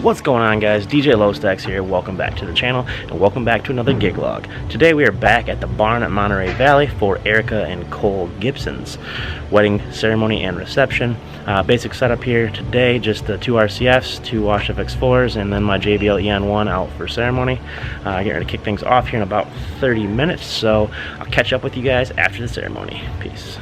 What's going on, guys? dj.lostax here. Welcome back to the channel and welcome back to another gig log. Today we are back at the barn at Monterey Valley for Erica and Cole Gibson's wedding ceremony and reception. Basic setup here today, just the 2 RCFs, 2 Wash FX4s, and then my JBL EN1 out for ceremony. Getting ready to kick things off here in about 30 minutes, so I'll catch up with you guys after the ceremony. Peace.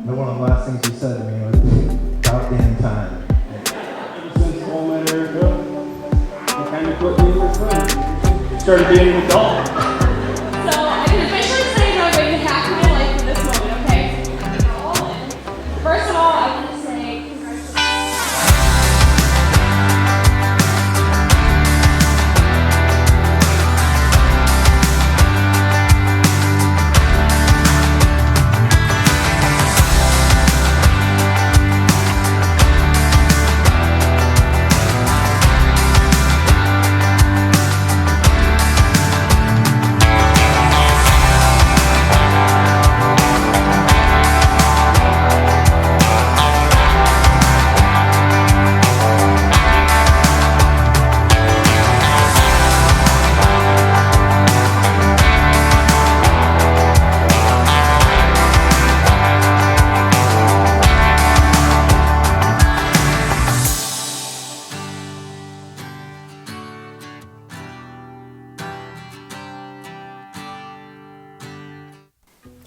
One of the last things he said to me was, about damn time. Ever since Cole met Erica, he kind of put me in his friend. Started dating a dog. So I can officially say I'm going to hack my life in this moment, okay? All in. First of all, I want to say congratulations.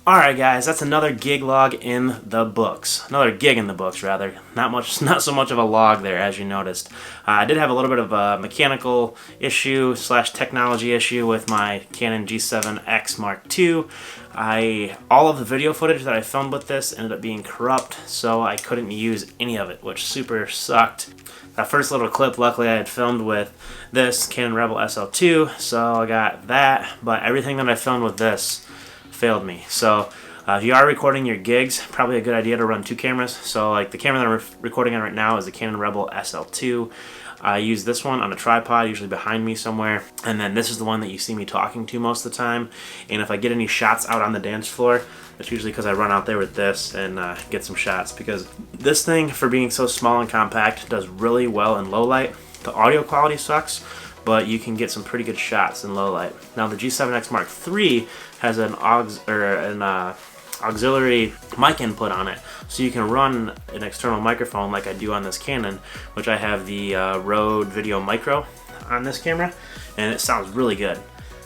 Alright guys, that's another gig log in the books. Another gig in the books, rather. Not so much of a log there, as you noticed. I did have a little bit of a mechanical issue / technology issue with my Canon G7X Mark II. All of the video footage that I filmed with this ended up being corrupt, so I couldn't use any of it, which super sucked. That first little clip, luckily I had filmed with this Canon Rebel SL2, so I got that, but everything that I filmed with this failed me. So if you are recording your gigs, probably a good idea to run 2 cameras. So like the camera that I'm recording on right now is the Canon Rebel SL2. I use this one on a tripod, usually behind me somewhere, and then this is the one that you see me talking to most of the time. And if I get any shots out on the dance floor, that's usually because I run out there with this and get some shots, because this thing, for being so small and compact, does really well in low light. The audio quality sucks, but you can get some pretty good shots in low light. Now the G7X Mark III has an auxiliary mic input on it, so you can run an external microphone like I do on this Canon, which I have the Rode Video Micro on this camera, and it sounds really good.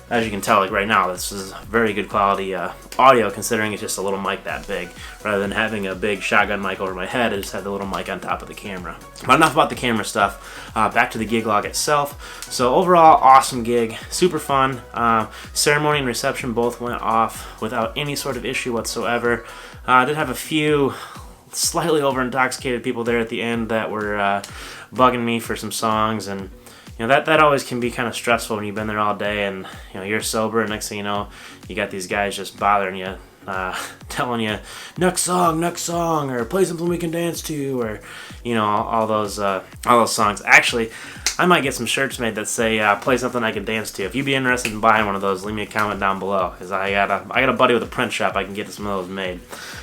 As you can tell, like right now, this is very good quality audio, considering it's just a little mic that big. Rather than having a big shotgun mic over my head, I just have the little mic on top of the camera. But enough about the camera stuff. Back to the gig log itself. So overall, awesome gig, super fun. Ceremony and reception both went off without any sort of issue whatsoever. I did have a few slightly over-intoxicated people there at the end that were bugging me for some songs, and you know, that always can be kind of stressful when you've been there all day and, you know, you're sober, and next thing you know, you got these guys just bothering you telling you next song, or play something we can dance to, or you know, all those songs. Actually, I might get some shirts made that say play something I can dance to. If you'd be interested in buying one of those, leave me a comment down below, because I got a buddy with a print shop. I can get some of those made.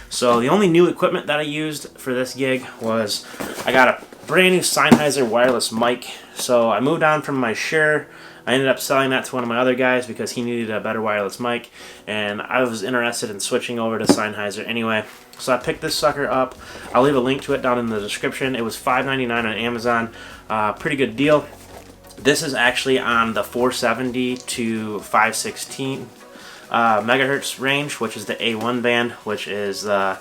So the only new equipment that I used for this gig was I got a brand new Sennheiser wireless mic. So I moved on from my Shure. I ended up selling that to one of my other guys because he needed a better wireless mic, and I was interested in switching over to Sennheiser anyway. So I picked this sucker up. I'll leave a link to it down in the description. It was $5.99 on Amazon. Pretty good deal. This is actually on the 470 to 516 megahertz range, which is the A1 band, which is the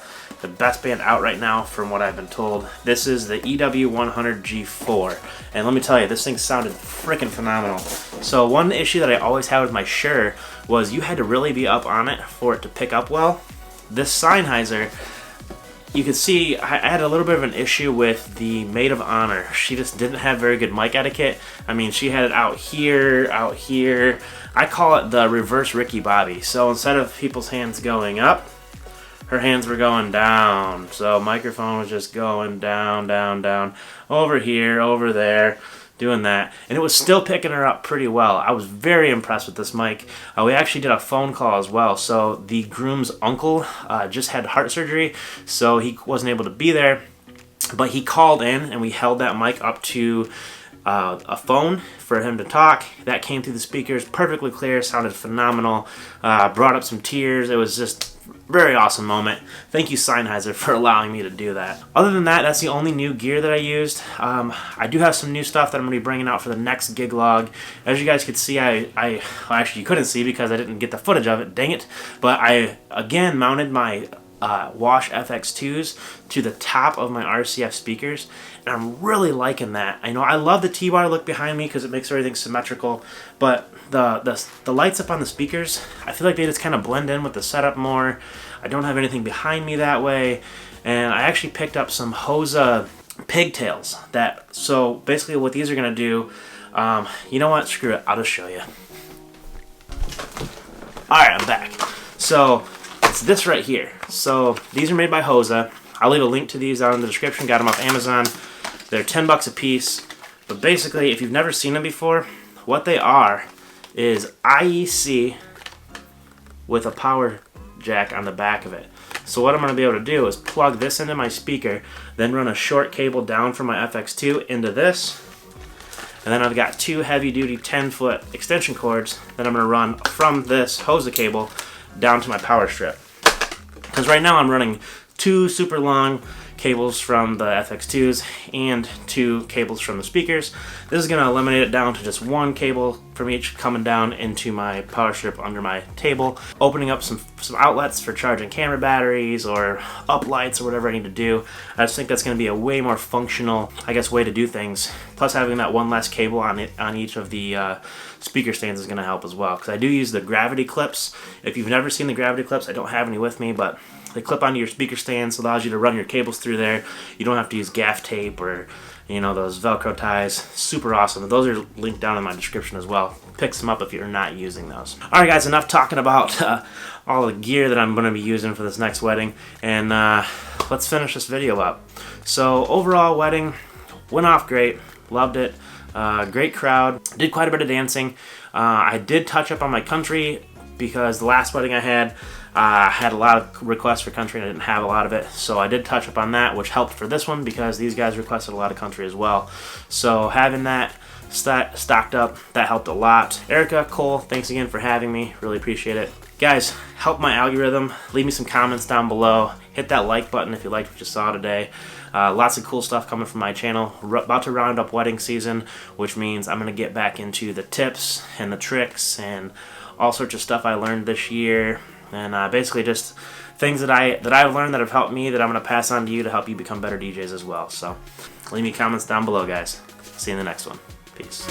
best band out right now from what I've been told. This is the EW100G4, and let me tell you, this thing sounded freaking phenomenal. So one issue that I always had with my Shure was you had to really be up on it for it to pick up well. This Sennheiser, you can see I had a little bit of an issue with the maid of honor. She just didn't have very good mic etiquette. I mean, she had it out here, out here. I call it the reverse Ricky Bobby. So instead of people's hands going up, her hands were going down. So microphone was just going down, down, down, over here, over there, doing that. And it was still picking her up pretty well. I was very impressed with this mic. We actually did a phone call as well. So the groom's uncle just had heart surgery, so he wasn't able to be there. But he called in, and we held that mic up to a phone for him to talk. That came through the speakers perfectly clear, sounded phenomenal, brought up some tears. It was just very awesome moment. Thank you, Sennheiser, for allowing me to do that. Other than that, that's the only new gear that I used. I do have some new stuff that I'm going to be bringing out for the next gig log. As you guys could see, well, actually you couldn't see because I didn't get the footage of it, dang it, but I again mounted my Wash FX2s to the top of my RCF speakers, and I'm really liking that. I know I love the T-bar look behind me because it makes everything symmetrical, but the lights up on the speakers, I feel like they just kind of blend in with the setup more. I don't have anything behind me that way, and I actually picked up some Hosa pigtails. So basically what these are going to do, you know what, screw it, I'll just show you. Alright, I'm back. So it's this right here. So these are made by Hosa. I'll leave a link to these down in the description. Got them off Amazon. They're 10 bucks a piece. But basically, if you've never seen them before, what they are is IEC with a power jack on the back of it. So what I'm going to be able to do is plug this into my speaker, then run a short cable down from my FX2 into this, and then I've got two heavy-duty 10-foot extension cords that I'm going to run from this Hosa cable down to my power strip. Because right now I'm running two super long cables from the FX2s and two cables from the speakers. This is going to eliminate it down to just one cable from each coming down into my power strip under my table, opening up some outlets for charging camera batteries or up lights or whatever I need to do. I just think that's going to be a way more functional, I guess, way to do things. Plus having that one less cable on each of the speaker stands is going to help as well, because I do use the gravity clips. If you've never seen the gravity clips, I don't have any with me, but they clip onto your speaker stands, allows you to run your cables through there. You don't have to use gaff tape or, you know, those Velcro ties. Super awesome. Those are linked down in my description as well. Pick some up if you're not using those. Alright guys, enough talking about all the gear that I'm going to be using for this next wedding, and let's finish this video up. So overall wedding went off great. Loved it. Great crowd. Did quite a bit of dancing. I did touch up on my country because the last wedding I had a lot of requests for country and I didn't have a lot of it. So I did touch up on that, which helped for this one because these guys requested a lot of country as well. So having that stocked up, that helped a lot. Erica, Cole, thanks again for having me. Really appreciate it. Guys, help my algorithm. Leave me some comments down below. Hit that like button if you liked what you saw today. Lots of cool stuff coming from my channel. About to round up wedding season, which means I'm going to get back into the tips and the tricks and all sorts of stuff I learned this year. And basically just things that I've learned that have helped me that I'm going to pass on to you to help you become better DJs as well. So leave me comments down below, guys. See you in the next one. Peace.